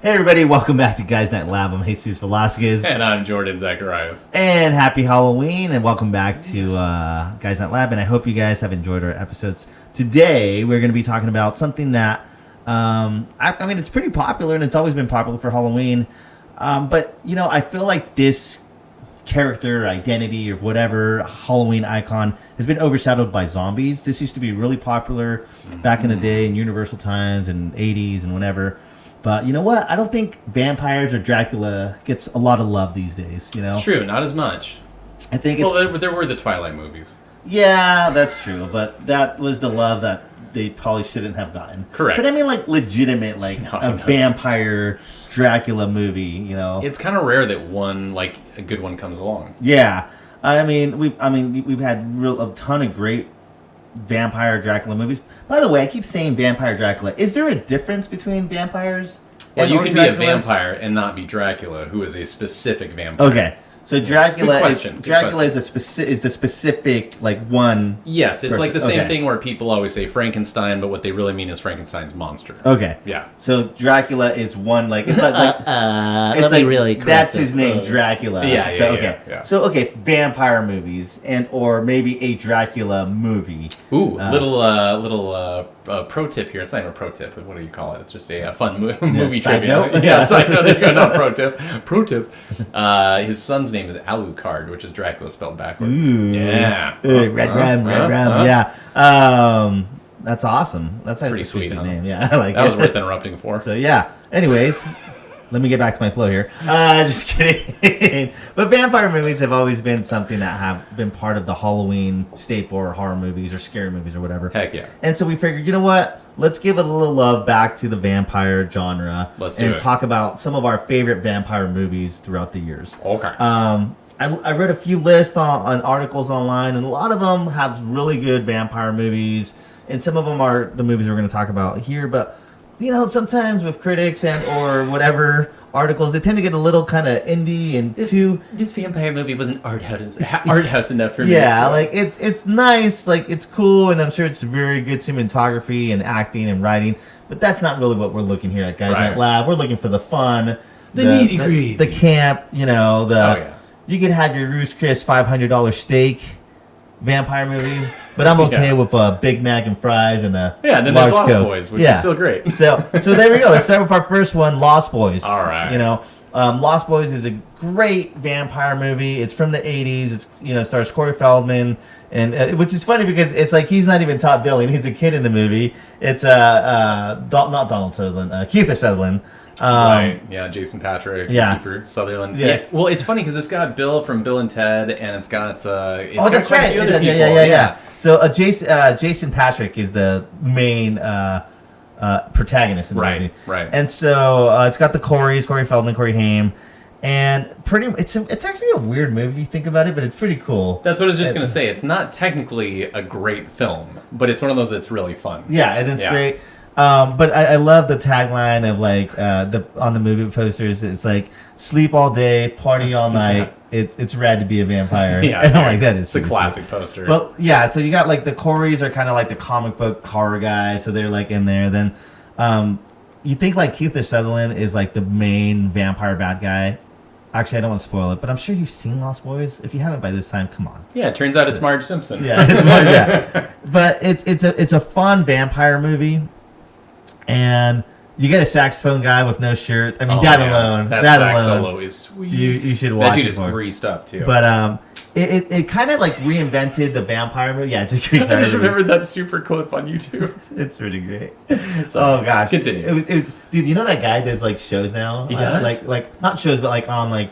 Hey everybody, welcome back to Guys Night Lab. I'm Jesus Velasquez. And I'm Jordan Zacharias. And happy Halloween, and welcome back to Guys Night Lab. And I hope you guys have enjoyed our episodes. Today, we're going to be talking about something that, I mean, it's pretty popular, and it's always been popular for Halloween. But, you know, I feel like this character, identity, or whatever Halloween icon has been overshadowed by zombies. This used to be really popular back in the day in Universal times and 80s and whenever. But you know what? I don't think vampires or Dracula gets a lot of love these days. You know, it's true, not as much. I think there were the Twilight movies. Yeah, that's true. But that was the love that they probably shouldn't have gotten. Correct. But I mean, like legitimate, like a vampire Dracula movie. You know, it's kind of rare that one, like a good one, comes along. Yeah, I mean, we've had a ton of great vampire Dracula movies. By the way, I keep saying vampire Dracula. Is there a difference between vampires? Well, you can be a vampire and not be Dracula, who is a specific vampire. Okay, so Dracula is the specific like one. Yes, it's like the same thing where people always say Frankenstein, but what they really mean is Frankenstein's monster. Okay. Yeah. So Dracula is one like it's like it's like really that's his name, Dracula. Yeah. So vampire movies or maybe a Dracula movie. Ooh, little pro tip here. It's not even a pro tip. What do you call it? It's just a fun movie trivia. Note? Yeah, side note. There you go. Not pro tip. Pro tip. His son's name is Alucard, which is Dracula spelled backwards. Ooh. Yeah. Red Ram. Yeah. That's awesome. That's pretty sweet name. Yeah, I like that was worth interrupting for. So yeah. Anyways, let me get back to my flow here. Just kidding. But vampire movies have always been something that have been part of the Halloween staple or horror movies or scary movies or whatever. Heck yeah. And so we figured, you know what? Let's give a little love back to the vampire genre. Let's do it. Talk about some of our favorite vampire movies throughout the years. Okay. I read a few lists on articles online, and a lot of them have really good vampire movies, and some of them are the movies we're going to talk about here. But you know, sometimes with critics and or whatever articles, they tend to get a little kind of indie and this vampire movie wasn't art house enough for me. Yeah, like it's nice, like it's cool, and I'm sure it's very good cinematography and acting and writing. But that's not really what we're looking here at Guys Night Lab. We're looking for the fun, the nitty-gritty, the camp. You know, you could have your Ruth's Chris $500 steak vampire movie, but I'm okay with a Big Mac and fries and a and then large there's Lost Coke. Boys, which is still great. So there we go. Let's start with our first one, Lost Boys. All right. You know, Lost Boys is a great vampire movie. It's from the 80s. It's stars Corey Feldman, and which is funny because it's like he's not even top billing. He's a kid in the movie. It's not Donald Sutherland, Kiefer Sutherland. Right. Yeah, Jason Patrick. Yeah. Kiefer Sutherland. Yeah. Well, it's funny because it's got Bill from Bill and Ted, and it's got that's right. Yeah. So Jason Patrick is the main protagonist in the movie. Right. And so it's got the Corey Feldman, Corey Haim, and it's actually a weird movie if you think about it, but it's pretty cool. That's what I was just gonna say. It's not technically a great film, but it's one of those that's really fun. Yeah, and it's great. But I love the tagline of like on the movie posters. It's like sleep all day, party all night. It's rad to be a vampire. Yeah, and I'm like that is. It's a classic poster. Well, yeah. So you got like the Coreys are kind of like the comic book horror guys, so they're like in there. Then you think like Kiefer Sutherland is like the main vampire bad guy. Actually, I don't want to spoil it, but I'm sure you've seen Lost Boys. If you haven't by this time, come on. Yeah, it turns out it's Marge Simpson. Yeah, But it's a fun vampire movie. And you get a saxophone guy with no shirt. I mean, alone. That sax solo is sweet. You should watch it. That dude is greased up, too. But it kind of like reinvented the vampire movie. Yeah, it's a great I just remembered that super clip on YouTube. It's pretty great. So, oh, gosh. Continue. It was, dude, you know that guy does like shows now? He does? Like not shows, but like on like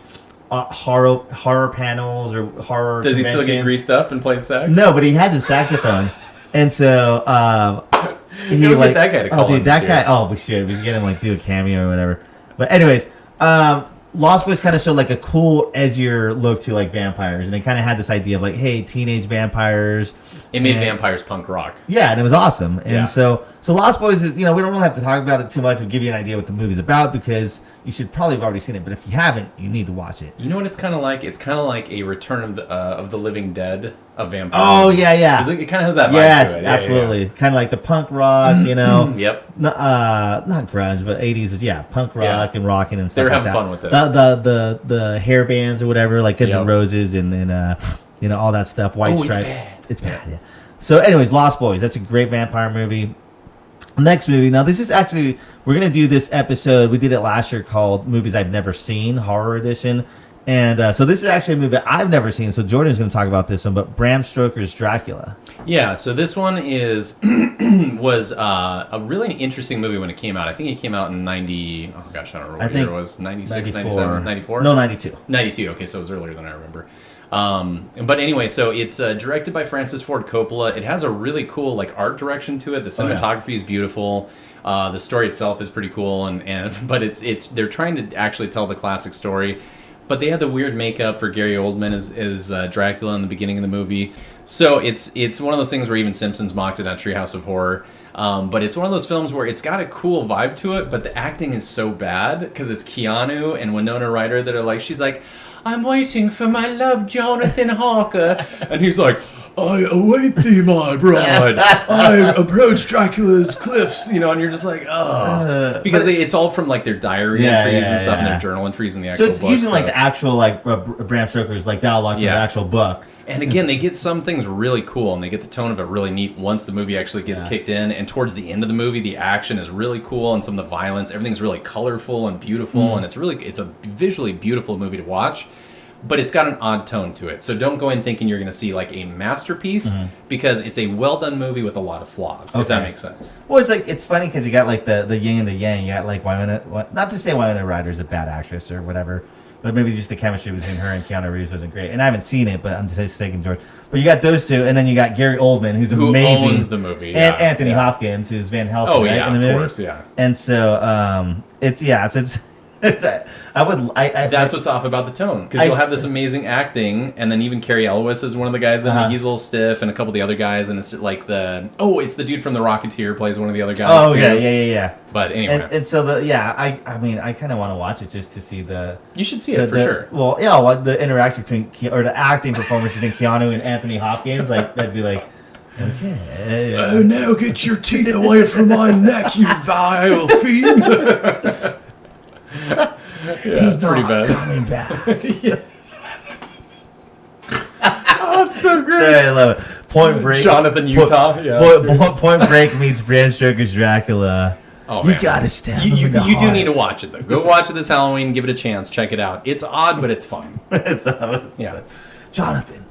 horror panels or horror Does he still get greased up and play sax? No, but he has a saxophone. And so He like that guy to call guy. Oh, we should get him like do a cameo or whatever. But anyways, Lost Boys kind of showed like a cool, edgier look to like vampires, and they kind of had this idea of like, hey, teenage vampires. It made vampires punk rock. Yeah, and it was awesome. And so Lost Boys is, we don't really have to talk about it too much. We'll give you an idea what the movie's about because you should probably have already seen it. But if you haven't, you need to watch it. You know what it's kind of like? It's kind of like a Return of the Living Dead of vampires. Oh yeah. It kind of has that vibe yes, to it. absolutely. Kind of like the punk rock, you know. Yep. Not grunge, but 80s was punk rock and rocking and stuff. They were like having that. fun with it. The hair bands or whatever, like Guns N' Roses and you know, all that stuff. White Stripe. It's bad. It's bad. Yeah. So, anyways, Lost Boys. That's a great vampire movie. Next movie. Now, this is actually, we're going to do this episode. We did it last year called Movies I've Never Seen, Horror Edition. And so this is actually a movie I've never seen. So Jordan's going to talk about this one, but Bram Stoker's Dracula. Yeah, so this one was a really interesting movie when it came out. I think it came out in 90, oh gosh, I don't remember what year it was, 96, 97, 94? No, 92. 92, okay, so it was earlier than I remember. But anyway, so it's directed by Francis Ford Coppola. It has a really cool like art direction to it. The cinematography is beautiful. The story itself is pretty cool, but it's they're trying to actually tell the classic story. But they had the weird makeup for Gary Oldman as Dracula in the beginning of the movie. So it's one of those things where even Simpsons mocked it on Treehouse of Horror. But it's one of those films where it's got a cool vibe to it, but the acting is so bad because it's Keanu and Winona Ryder that are like, she's like, I'm waiting for my love, Jonathan Harker. And he's like, I await thee, my bride. I approach Dracula's cliffs, you know, and you're just like, oh. Because it's all from like their diary entries and stuff and their journal entries in the actual book. So it's using like the actual like Bram Stoker's like dialogue from the actual book. And again, they get some things really cool, and they get the tone of it really neat once the movie actually gets kicked in. And towards the end of the movie, the action is really cool, and some of the violence, everything's really colorful and beautiful, and it's a visually beautiful movie to watch. But it's got an odd tone to it. So don't go in thinking you're going to see like a masterpiece, because it's a well done movie with a lot of flaws, if that makes sense. Well, it's like, it's funny because you got like the yin and the yang. You got like not to say Winona Ryder's a bad actress or whatever, but maybe just the chemistry between her and Keanu Reeves wasn't great. And I haven't seen it, but I'm just taking George. But you got those two, and then you got Gary Oldman, who's amazing. Who owns the movie. And Anthony Hopkins, who's Van Helsing, right, in the movie? Of course, yeah. And so That's what's off about the tone, because you'll have this amazing acting, and then even Cary Elwes is one of the guys in it. He's a little stiff, and a couple of the other guys, and it's like it's the dude from The Rocketeer plays one of the other guys. Oh, too. yeah. But anyway, and so I mean, I kind of want to watch it just to see the. You should see it for sure. Well, the interaction between the acting performance between Keanu and Anthony Hopkins, like that'd be like. Okay. Oh, now get your teeth away from my neck, you vile fiend! He's pretty bad. Coming back. Oh, it's so great. Sorry, I love it. Point Break. Jonathan Utah. Point Break meets Bram Stoker's Dracula. Oh, you gotta stab him You in the do heart. need to watch it though. Go watch it this Halloween. Give it a chance. Check it out. It's odd, but it's fun. it's yeah. Jonathan,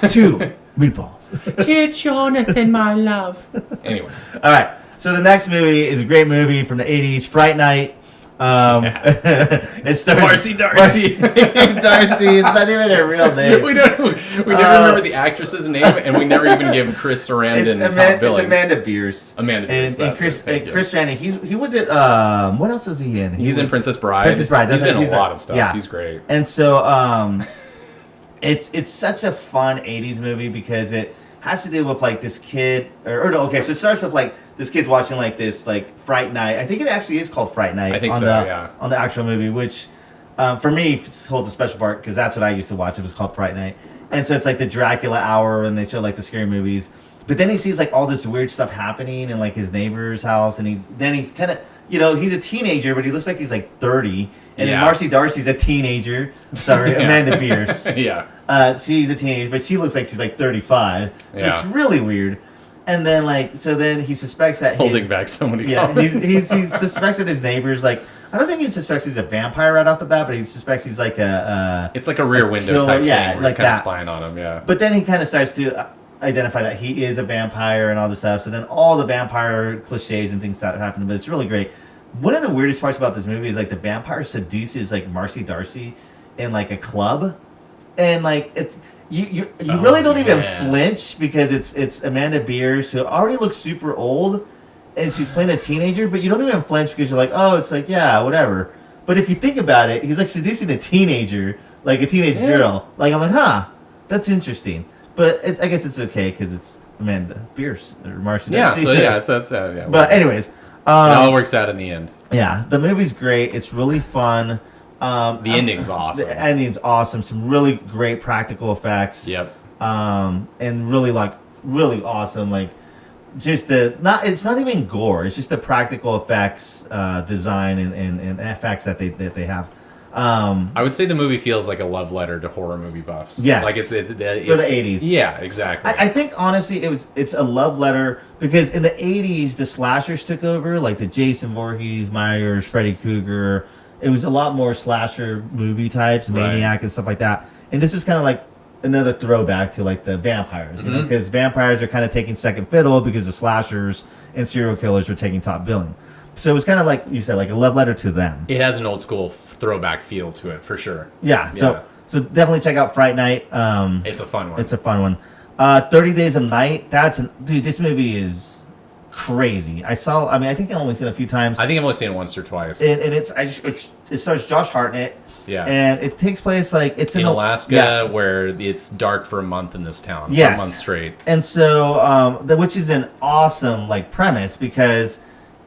2 meatballs. Dear Jonathan, my love. Anyway. All right. So the next movie is a great movie from the 80s, Fright Night. It stars Marcy Darcy. Darcy is not even her real name. We never remember the actress's name, and we never even give Chris Sarandon top billing. It's Amanda Beers. And Chris Sarandon. He was at what else was he in? He's in Princess Bride. Princess Bride. He's been in a lot of stuff. Yeah. He's great. And so it's such a fun 80s movie because it has to do with like this kid so it starts with like this kid's watching like this like Fright Night. I think it actually is called Fright Night. I think on the actual movie, which for me holds a special part because that's what I used to watch. It was called Fright Night, and so it's like the Dracula hour, and they show like the scary movies. But then he sees like all this weird stuff happening in like his neighbor's house, and he's kind of he's a teenager, but he looks like he's like 30. And Marcy Darcy's a teenager. Sorry, Amanda Beers. She's a teenager, but she looks like she's like 35. So it's really weird. And then then he suspects that holding back so many comments. he suspects that his neighbor's like, I don't think he suspects he's a vampire right off the bat, but he suspects he's like it's like a Rear Window type thing where he's kind of spying on him, But then he kind of starts to identify that he is a vampire and all this stuff. So then all the vampire cliches and things start happening, but it's really great. One of the weirdest parts about this movie is like the vampire seduces like Marcy Darcy in like a club, and like it's you really don't even flinch because it's Amanda Beers, who already looks super old, and she's playing a teenager, but you don't even flinch because you're like, oh, it's like whatever. But if you think about it, he's like seducing a teenager, like a teenage girl. Like I'm like, that's interesting. But I guess it's okay because it's Amanda Beers or Marcy Darcy. So that's. But anyways. It all works out in the end. Yeah, the movie's great. It's really fun. The ending's awesome. The ending's awesome. Some really great practical effects. Yep. And really awesome. Like, just it's not even gore. It's just the practical effects, design and effects that they have. I would say the movie feels like a love letter to horror movie buffs. Yes. Like it's for the 80s. Yeah, exactly. I think honestly it's a love letter because in the 80s the slashers took over, like the Jason Voorhees, Myers, Freddy Krueger. It was a lot more slasher movie types, Maniac and stuff like that. And this was kind of like another throwback to like the vampires, you know, because vampires are kind of taking second fiddle because the slashers and serial killers are taking top billing. So it was kind of like you said, like a love letter to them. It has an old school throwback feel to it for sure. Yeah. So definitely check out Fright Night. It's a fun one. It's a fun one. 30 Days of Night. Dude, this movie is crazy. I think I've only seen it a few times. I think I've only seen it once or twice. And it stars Josh Hartnett. Yeah. And it takes place like it's in Alaska, where it's dark for a month in this town. Yes. For a month straight. And so, which is an awesome like premise because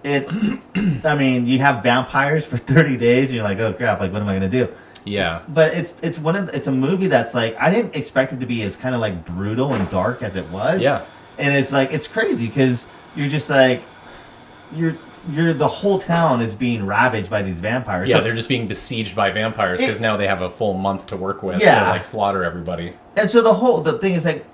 you have vampires for 30 days and you're like, oh crap, like what am I gonna do? Yeah. But it's a movie that's like I didn't expect it to be as kind of like brutal and dark as it was. Yeah. And it's like it's crazy because you're just like you're the whole town is being ravaged by these vampires. Yeah, so, they're just being besieged by vampires because now they have a full month to work with to like slaughter everybody. And so the thing is like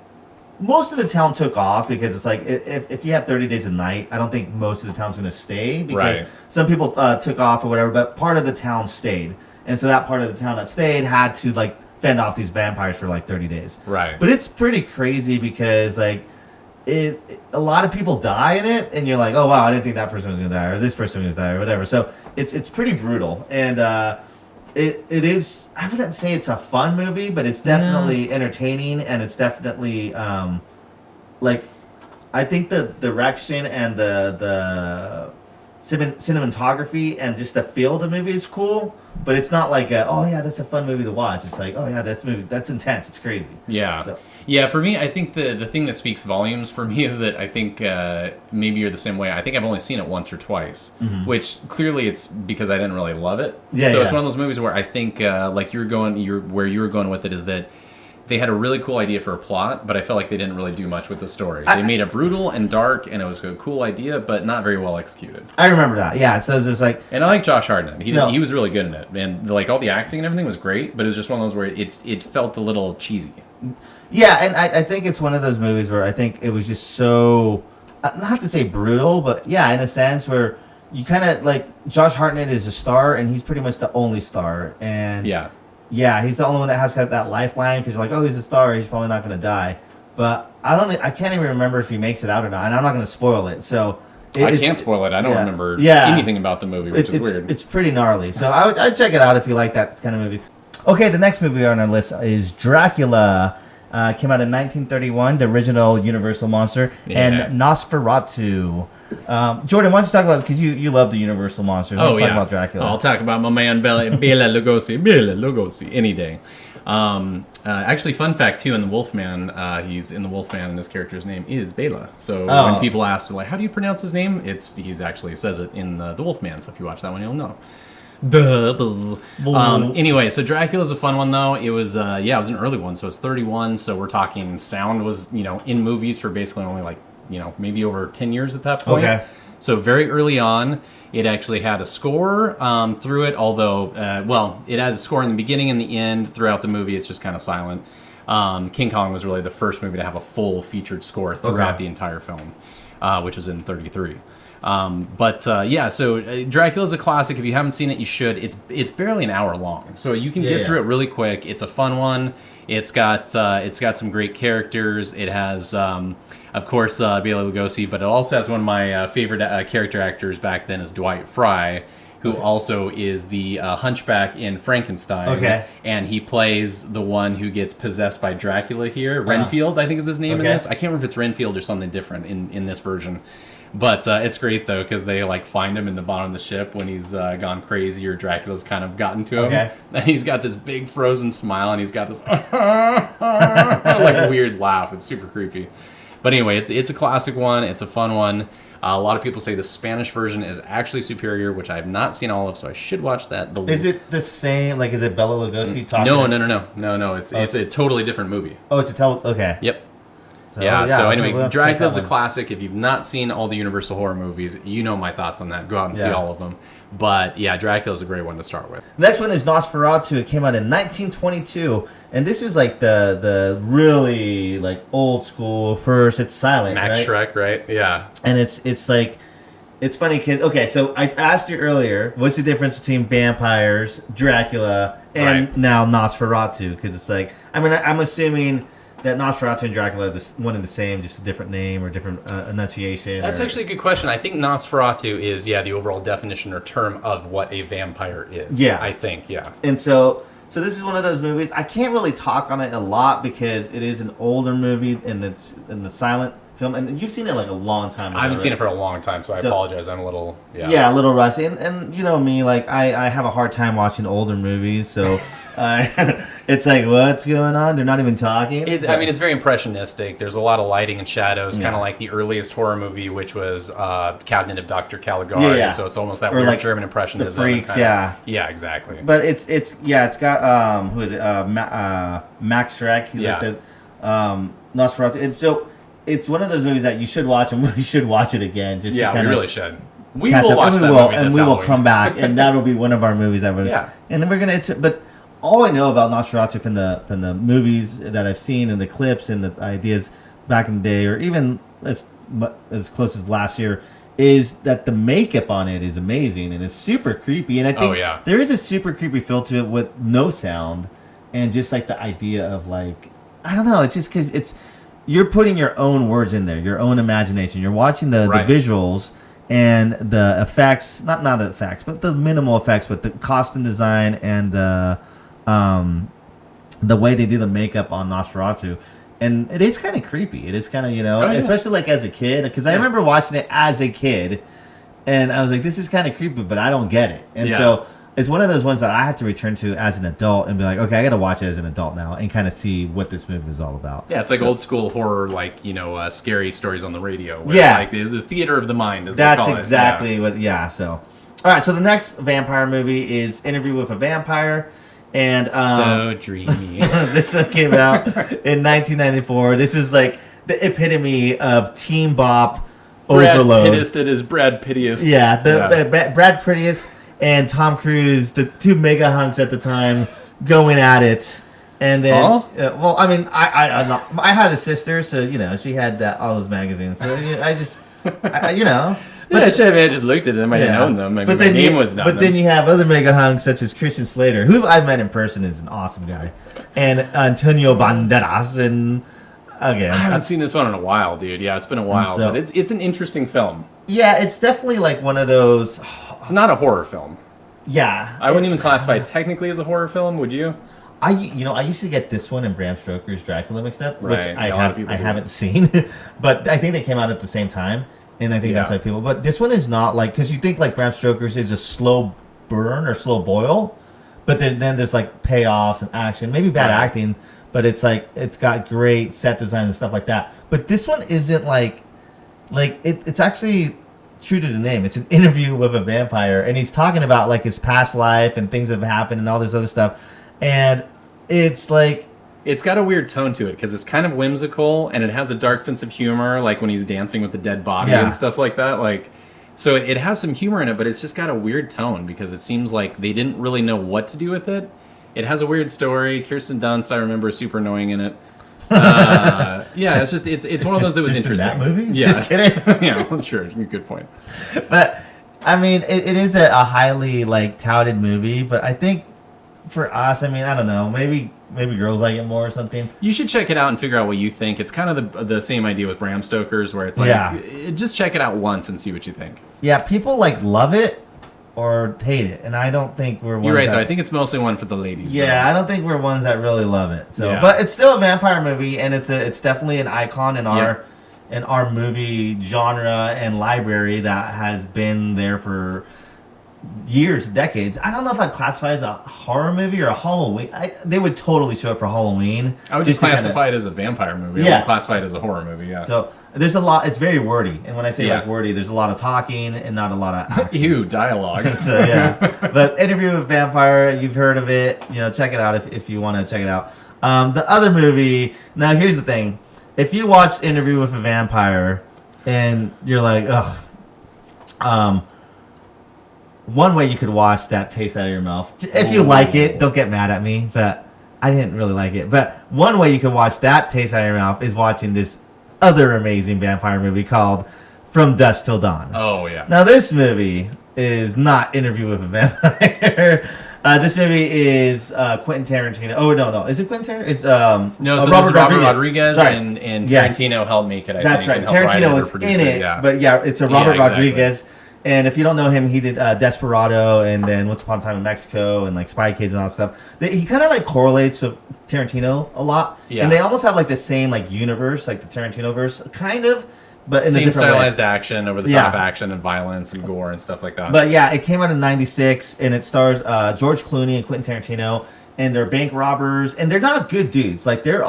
most of the town took off because it's like if you have 30 Days of Night, I don't think most of the town's going to stay because some people took off or whatever, but part of the town stayed. And so that part of the town that stayed had to like fend off these vampires for like 30 days. Right. But it's pretty crazy because like a lot of people die in it and you're like, oh wow, I didn't think that person was going to die or this person was going to die or whatever. So it's pretty brutal. And it is, I wouldn't say it's a fun movie, but it's definitely entertaining and it's definitely like I think the direction and the cinematography and just the feel of the movie is cool, but it's not like oh yeah, that's a fun movie to watch. It's like, oh yeah, that's intense. It's crazy. Yeah. So. Yeah, for me, I think the thing that speaks volumes for me is that I think maybe you're the same way. I think I've only seen it once or twice, which clearly it's because I didn't really love it. Yeah, so it's one of those movies where I think like where you were going with it is that they had a really cool idea for a plot, but I felt like they didn't really do much with the story. They made it brutal and dark, and it was a cool idea, but not very well executed. I remember that. Yeah, so it's just like... And I like Josh Hartnett. He was really good in it. And like all the acting and everything was great, but it was just one of those where it felt a little cheesy. Yeah, and I think it's one of those movies where I think it was just so... not to say brutal, but yeah, in a sense where you kind of like... Josh Hartnett is a star, and he's pretty much the only star. And... Yeah, he's the only one that has got that lifeline because you're like, oh, he's a star, he's probably not going to die. But I can't even remember if he makes it out or not, and I'm not going to spoil it. So I can't spoil it. I don't remember anything about the movie, which is weird. It's pretty gnarly. So I'd check it out if you like that kind of movie. Okay, the next movie on our list is Dracula. Came out in 1931, the original Universal monster, and Nosferatu. Jordan, why don't you talk about, because you love the Universal monsters. Let's talk about Dracula. I'll talk about my man Bela Lugosi any day. Actually, fun fact too, in the Wolfman, he's in the Wolfman, and his character's name is Bela. So when people ask, like, how do you pronounce his name? He's actually says it in the Wolfman. So if you watch that one, you'll know. Anyway, so Dracula's a fun one though. It was it was an early one, so it's 31. So we're talking sound was in movies for basically only like maybe over 10 years at that point. Okay. So very early on, it actually had a score through it. Although it has a score in the beginning and the end. Throughout the movie, it's just kind of silent. King Kong was really the first movie to have a full featured score throughout the entire film, which was in 33. So Dracula's a classic. If you haven't seen it, you should. It's barely an hour long, so you can get through it really quick. It's a fun one. It's got some great characters. It has, of course, Bela Lugosi, but it also has one of my favorite character actors back then is Dwight Frye, who also is the hunchback in Frankenstein. Okay. And he plays the one who gets possessed by Dracula here. Renfield, I think is his name in this. I can't remember if it's Renfield or something different in this version. But it's great, though, because they find him in the bottom of the ship when he's gone crazy or Dracula's kind of gotten to him. Okay. And he's got this big frozen smile, and he's got this weird laugh. It's super creepy. But anyway, it's a classic one. It's a fun one. A lot of people say the Spanish version is actually superior, which I have not seen all of, so I should watch that. Is it the same? Like, is it Bela Lugosi talking? No. It's a totally different movie. Oh, it's a okay. Yep. So, So anyway, we'll Dracula's a classic. If you've not seen all the Universal horror movies, you know my thoughts on that. Go out and see all of them. But yeah, Dracula's a great one to start with. Next one is Nosferatu. It came out in 1922, and this is like the really like old school first. It's silent, Max right? Shrek, right? Yeah. And it's like, it's funny because so I asked you earlier, what's the difference between vampires, Dracula, and now Nosferatu? Because it's like, I mean, I'm assuming that Nosferatu and Dracula are one and the same, just a different name or different enunciation. That's actually a good question. I think Nosferatu is, the overall definition or term of what a vampire is. Yeah. I think, yeah. And so this is one of those movies. I can't really talk on it a lot because it is an older movie and it's in the silent film. And you've seen it like a long time ago. I haven't seen it for a long time, so I apologize. I'm a little, a little rusty. And you know me, like I have a hard time watching older movies, so... it's like, what's going on? They're not even talking. I mean, it's very impressionistic. There's a lot of lighting and shadows, kind of like the earliest horror movie, which was Cabinet of Dr. Caligari. Yeah. So it's almost that or weird like German impressionism. The Freaks, Yeah, exactly. But it's got who is it? Max Shrek. He's like the Nosferatu. And so it's one of those movies that you should watch, and we should watch it again. Just to we really should. We catch will up. watch And that movie and this we will Halloween. come back, and that'll be one of our movies that we're. Yeah. And then we're gonna. But all I know about Nosferatu from the movies that I've seen and the clips and the ideas back in the day, or even as close as last year, is that the makeup on it is amazing and it's super creepy. And I think there is a super creepy feel to it with no sound and just like the idea of like, I don't know, it's just because you're putting your own words in there, your own imagination. You're watching the visuals and the effects, not the effects, but the minimal effects, but the costume design and the way they do the makeup on Nosferatu. And it is kind of creepy. It is kind of, especially like as a kid, because I remember watching it as a kid and I was like, this is kind of creepy, but I don't get it. And so it's one of those ones that I have to return to as an adult and be like, okay, I got to watch it as an adult now and kind of see what this movie is all about. Yeah, it's like old school horror, like, scary stories on the radio. Where it's like the theater of the mind, as they call it. That's exactly what, so. All right, so the next vampire movie is Interview with a Vampire. And so dreamy. This one came out in 1994. This was like the epitome of teen bop overload. Brad Pittest, it is Brad Pittest. Yeah, Brad Pittest and Tom Cruise, the two mega hunks at the time, going at it. And then, well, I mean, I had a sister, so she had all those magazines. So I just, But I should have just looked at them. I didn't know them. I mean, my name was not. But then you have other mega hunks such as Christian Slater, who I've met in person, is an awesome guy, and Antonio Banderas. And again, I haven't seen this one in a while, dude. Yeah, it's been a while, but it's an interesting film. Yeah, it's definitely like one of those. It's not a horror film. Yeah, I wouldn't even classify it technically as a horror film. Would you? I used to get this one and Bram Stoker's Dracula mixed up, which Right. I haven't seen, but I think they came out at the same time. And I think that's why people... But this one is not like... Because you think like Bram Stoker's is a slow burn or slow boil. But then there's like payoffs and action. Maybe bad acting. But it's like... It's got great set design and stuff like that. But this one isn't like... It's actually true to the name. It's an interview with a vampire. And he's talking about like his past life and things that have happened and all this other stuff. And it's like... It's got a weird tone to it because it's kind of whimsical and it has a dark sense of humor, like when he's dancing with the dead body and stuff like that. So it has some humor in it, but it's just got a weird tone because it seems like they didn't really know what to do with it. It has a weird story. Kirsten Dunst, I remember, is super annoying in it. It's just it's one of those that was interesting. In that movie? Yeah. Just kidding. Yeah, well, sure. Good point. But I mean, it is a highly like touted movie, but I think for us, I mean, I don't know, maybe girls like it more or something. You should check it out and figure out what you think. It's kind of the same idea with Bram Stoker's, where it's like, just check it out once and see what you think. Yeah, people like love it or hate it, and I don't think we're ones. You're right, though. I think it's mostly one for the ladies. Yeah, though. I don't think we're ones that really love it. So, but it's still a vampire movie, and it's definitely an icon in our movie genre and library that has been there for years, decades. I don't know if I'd classify it as a horror movie or a Halloween. They would totally show it for Halloween. I would just classify it as a vampire movie. I wouldn't classify it as a horror movie. Yeah. So there's a lot. It's very wordy, and when I say like wordy, there's a lot of talking and not a lot of action. Ew, dialogue. So yeah, but Interview with a Vampire, you've heard of it. Check it out if you want to check it out. The other movie. Now here's the thing: if you watch Interview with a Vampire, and you're like, ugh, one way you could watch that taste out of your mouth. If you like it, don't get mad at me, but I didn't really like it. But one way you could watch that taste out of your mouth is watching this other amazing vampire movie called From Dusk Till Dawn. Oh, yeah. Now, this movie is not Interview with a Vampire. This movie is Quentin Tarantino. Oh, no. Is it Quentin Tarantino? It's no, so this is Robert Rodriguez and Tarantino helped make it, I That's think. That's right. Tarantino was in it, but it's a Robert Rodriguez. And if you don't know him, he did Desperado and then Once Upon a Time in Mexico and like Spy Kids and all that stuff. He kind of like correlates with Tarantino a lot. Yeah. And they almost have like the same like universe, like the Tarantino verse, kind of, but in same a different stylized way. Action, over the top action and violence and gore and stuff like that. But yeah, it came out in '96 and it stars George Clooney and Quentin Tarantino. And they're bank robbers, and they're not good dudes. Like they're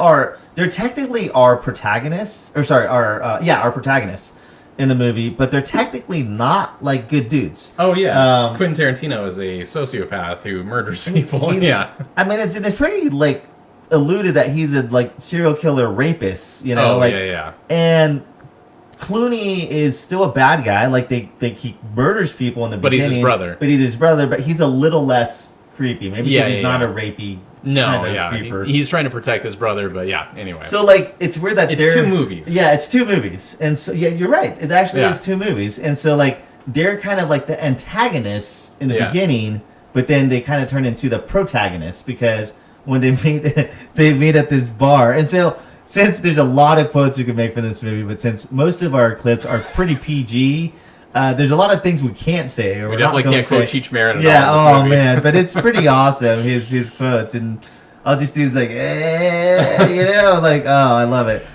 technically our protagonists, our protagonists in the movie, but they're technically not like good dudes. Oh yeah, Quentin Tarantino is a sociopath who murders people. Yeah, I mean it's pretty like alluded that he's a like serial killer rapist. And Clooney is still a bad guy. Like he murders people in the beginning. But he's his brother. But he's a little less creepy. Maybe because he's not a rapey. He's trying to protect his brother, but anyway. So like it's weird that it's two movies. Yeah, it's two movies, and so you're right. It actually is two movies, and so like they're kind of like the antagonists in the beginning, but then they kind of turn into the protagonists because when they meet at this bar, and so since there's a lot of quotes you can make for this movie, but since most of our clips are pretty PG. There's a lot of things we can't say. Or we definitely can't quote Cheech Marin. Man, but it's pretty awesome. His quotes, and I'll just do like, I love it.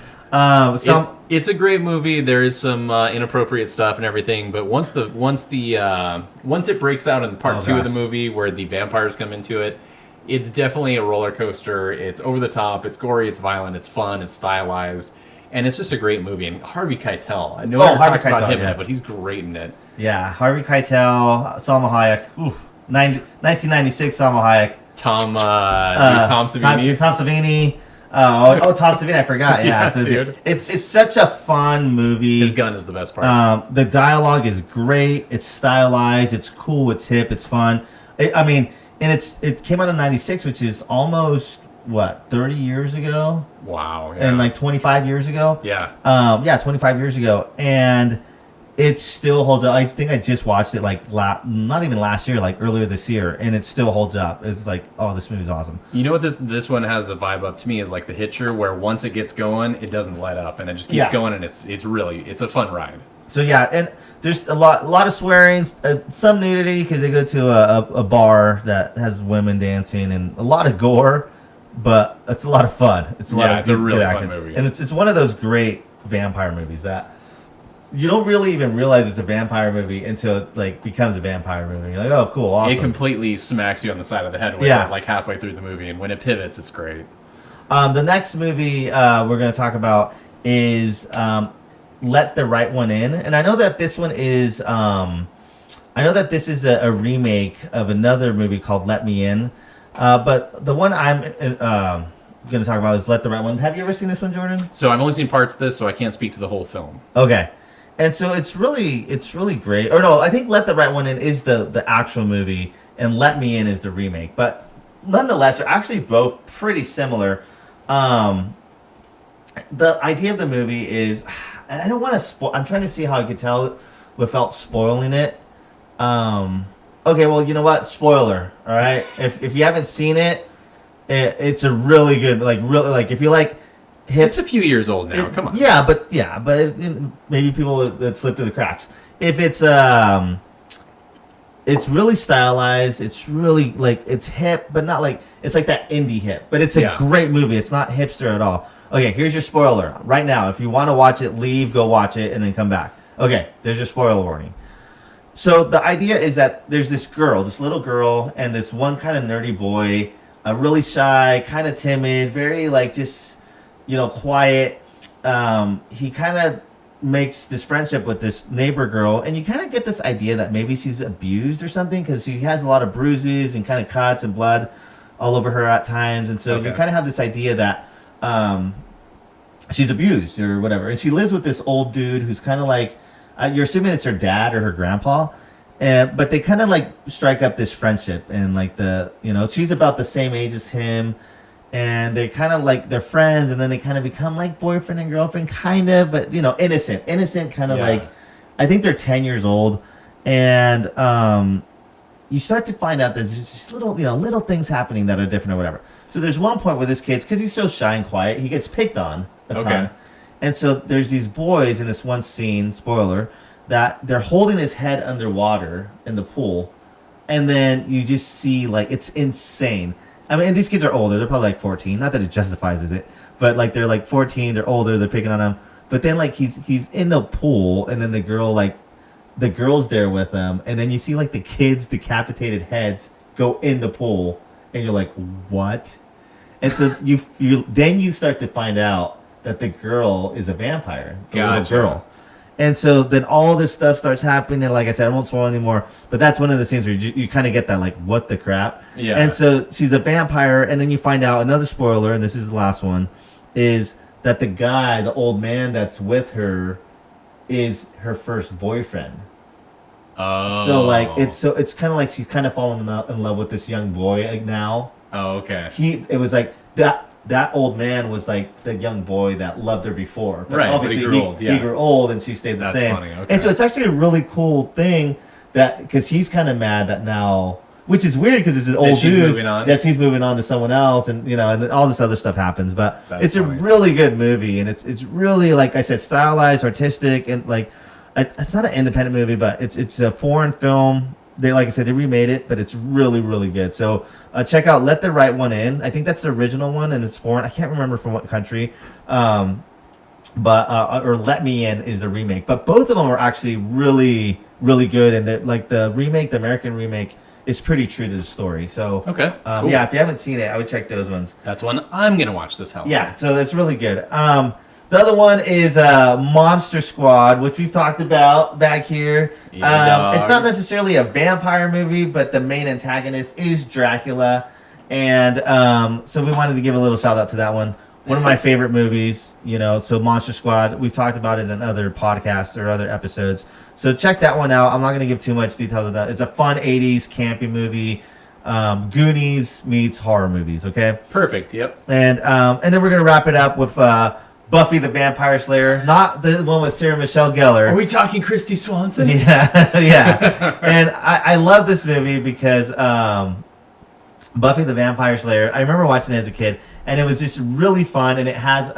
It's a great movie. There is some inappropriate stuff and everything, but once it breaks out in part two of the movie where the vampires come into it, it's definitely a roller coaster. It's over the top. It's gory. It's violent. It's fun. It's stylized. And it's just a great movie. And Harvey Keitel, I know everyone talks about him in it, but he's great in it. Yeah, Harvey Keitel, Salma Hayek. 1996 Salma Hayek. Tom Savini. Tom Savini. Tom Savini, I forgot. Yeah, so dude. It's such a fun movie. His gun is the best part. The dialogue is great. It's stylized. It's cool. It's hip. It's fun. It came out in '96, which is almost 30 years ago. Wow. Yeah. And like 25 years ago. Yeah. 25 years ago, and it still holds up. I think I just watched it like not even last year, like earlier this year, and it still holds up. It's like, oh, this movie's awesome. You know what this one has a vibe up to me is like The Hitcher, where once it gets going, it doesn't let up, and it just keeps going, and it's a fun ride. So yeah, and there's a lot of swearing, some nudity because they go to a bar that has women dancing, and a lot of gore, but it's a lot of fun. It's a really fun movie, and it's one of those great vampire movies that you don't really even realize it's a vampire movie until it like becomes a vampire movie. You're like, oh, cool, awesome. It completely smacks you on the side of the head with it, like halfway through the movie, and when it pivots, it's great. The next movie we're going to talk about is Let the Right One In, and I know that this one is a remake of another movie called Let Me In, but the one I'm going to talk about is Let the Right One. Have you ever seen this one, Jordan? So I've only seen parts of this, so I can't speak to the whole film. Okay. And so it's really great. Or no, I think Let the Right One In is the actual movie, and Let Me In is the remake. But nonetheless, they're actually both pretty similar. The idea of the movie is, I don't want to spoil. I'm trying to see how I could tell it without spoiling it. Okay, well, you know what? Spoiler. All right. If you haven't seen it, it's a really good, if you like. It's a few years old now. Come on. Yeah, but maybe people that slip through the cracks. If it's really stylized. It's really it's hip, but not like it's like that indie hip. But it's a great movie. It's not hipster at all. Okay, here's your spoiler right now. If you want to watch it, leave, go watch it, and then come back. Okay, there's your spoiler warning. So the idea is that there's this little girl, and this one kind of nerdy boy, really shy, kind of timid, very like just, quiet. He kind of makes this friendship with this neighbor girl, and you kind of get this idea that maybe she's abused or something, because she has a lot of bruises and kind of cuts and blood all over her at times, and so you kind of have this idea that she's abused or whatever. And she lives with this old dude who's kind of like, you're assuming it's her dad or her grandpa, but they kind of like strike up this friendship, and like she's about the same age as him, and they're kind of like they're friends, and then they kind of become like boyfriend and girlfriend, kind of, but innocent, kind of like, I think they're 10 years old, and you start to find out there's just little things happening that are different or whatever. So there's one point where this kid's, because he's so shy and quiet, he gets picked on a ton. And so there's these boys in this one scene, spoiler, that they're holding his head underwater in the pool, and then you just see, like, it's insane. I mean, and these kids are older. They're probably like 14. Not that it justifies it, but like they're like 14. They're older. They're picking on him. But then like he's in the pool, and then the girl's there with him, and then you see like the kids' decapitated heads go in the pool, and you're like, what? And so you start to find out that the girl is a vampire, the little girl. And so then all this stuff starts happening, and like I said, I won't spoil anymore, but that's one of the scenes where you kind of get that, like, what the crap? Yeah. And so she's a vampire, and then you find out, another spoiler, and this is the last one, is that the guy, the old man that's with her, is her first boyfriend. Oh. So, like, it's kind of like she's kind of falling in love with this young boy like, now. Oh, okay. It was like, that old man was like the young boy that loved her before. But right, obviously but he grew old, and she stayed the same. Funny. Okay. And so it's actually a really cool thing because he's kind of mad that now, which is weird because it's an old dude that she's moving on to someone else, and and all this other stuff happens. But it's funny. A really good movie, and it's really, like I said, stylized, artistic, and like it's not an independent movie, but it's a foreign film. They, like I said, they remade it, but it's really, really good. So check out Let the Right One In. I think that's the original one, and it's foreign. I can't remember from what country. Or Let Me In is the remake. But both of them are actually really, really good. And like the American remake, is pretty true to the story. So cool. Yeah, if you haven't seen it, I would check those ones. That's one I'm gonna watch this Halloween. Yeah, so that's really good. The other one is Monster Squad, which we've talked about back here. It's not necessarily a vampire movie, but the main antagonist is Dracula. And so we wanted to give a little shout out to that one. One of my favorite movies, so Monster Squad. We've talked about it in other podcasts or other episodes. So check that one out. I'm not going to give too much details of that. It's a fun 80s campy movie. Goonies meets horror movies, okay? Perfect, yep. And then we're going to wrap it up with... Buffy the Vampire Slayer, not the one with Sarah Michelle Gellar. Are we talking Christy Swanson? Yeah. And I love this movie because Buffy the Vampire Slayer, I remember watching it as a kid, and it was just really fun, and it has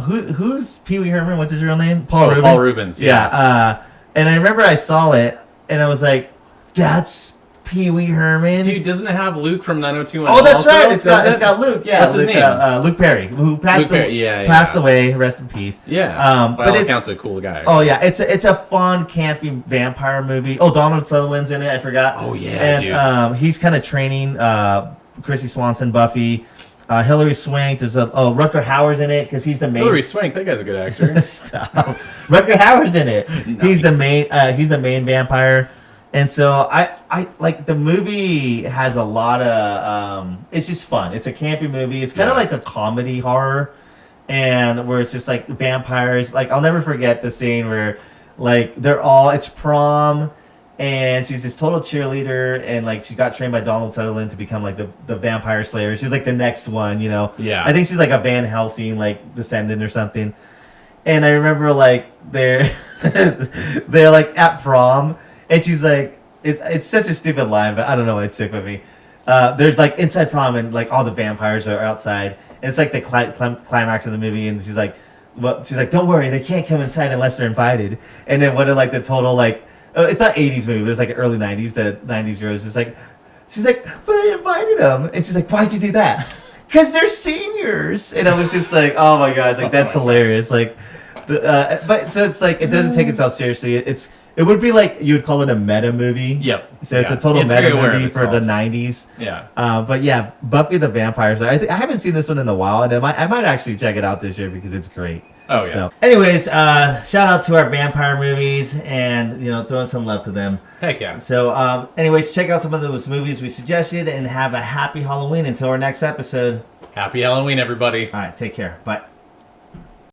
who's Pee Wee Herman? What's his real name? Paul Rubens. Paul Rubens, yeah. And I remember I saw it, and I was like, that's Pee Wee Herman. Dude, doesn't it have Luke from 90210? Oh, that's right. It's got Luke. Yeah, what's his name? Luke Perry, who passed away. Rest in peace. Yeah. By all accounts, a cool guy. Oh yeah, it's a fun, campy vampire movie. Oh, Donald Sutherland's in it. I forgot. Oh yeah, and dude. He's kind of training Christy Swanson, Buffy. Hilary Swank. There's Rutger Hauer's in it because he's the main. Hilary Swank, that guy's a good actor. Stop. Rutger Hauer's in it. Nice. He's the main vampire. And so I like the movie has a lot of it's just fun. It's a campy movie. It's kind of like a comedy horror, and where it's just like vampires. Like I'll never forget the scene where like it's prom, and she's this total cheerleader, and like she got trained by Donald Sutherland to become like the vampire slayer. She's like the next one, Yeah. I think she's like a Van Helsing like descendant or something. And I remember like they're like at prom. And she's like, it's such a stupid line, but I don't know why it stick with me. There's like inside prom, and like all the vampires are outside, and it's like the climax of the movie. And she's like, don't worry, they can't come inside unless they're invited. And then one of like the total like, it's not 80s movie, but it's like early 90s. The 90s girls she's like, but I invited them, and she's like, why'd you do that? Because they're seniors. And I was just like, oh my gosh, like that's hilarious. Like, but so it's like it doesn't take itself seriously. It would be like you'd call it a meta movie. Yep. So it's Yeah. a total It's meta very aware of movie for the itself. 90s. Yeah. But yeah, Buffy the Vampire Slayer. I haven't seen this one in a while, and I might actually check it out this year because it's great. Oh, yeah. So, anyways, shout out to our vampire movies and, throwing some love to them. Heck yeah. So, anyways, check out some of those movies we suggested and have a happy Halloween until our next episode. Happy Halloween, everybody. All right, take care. Bye.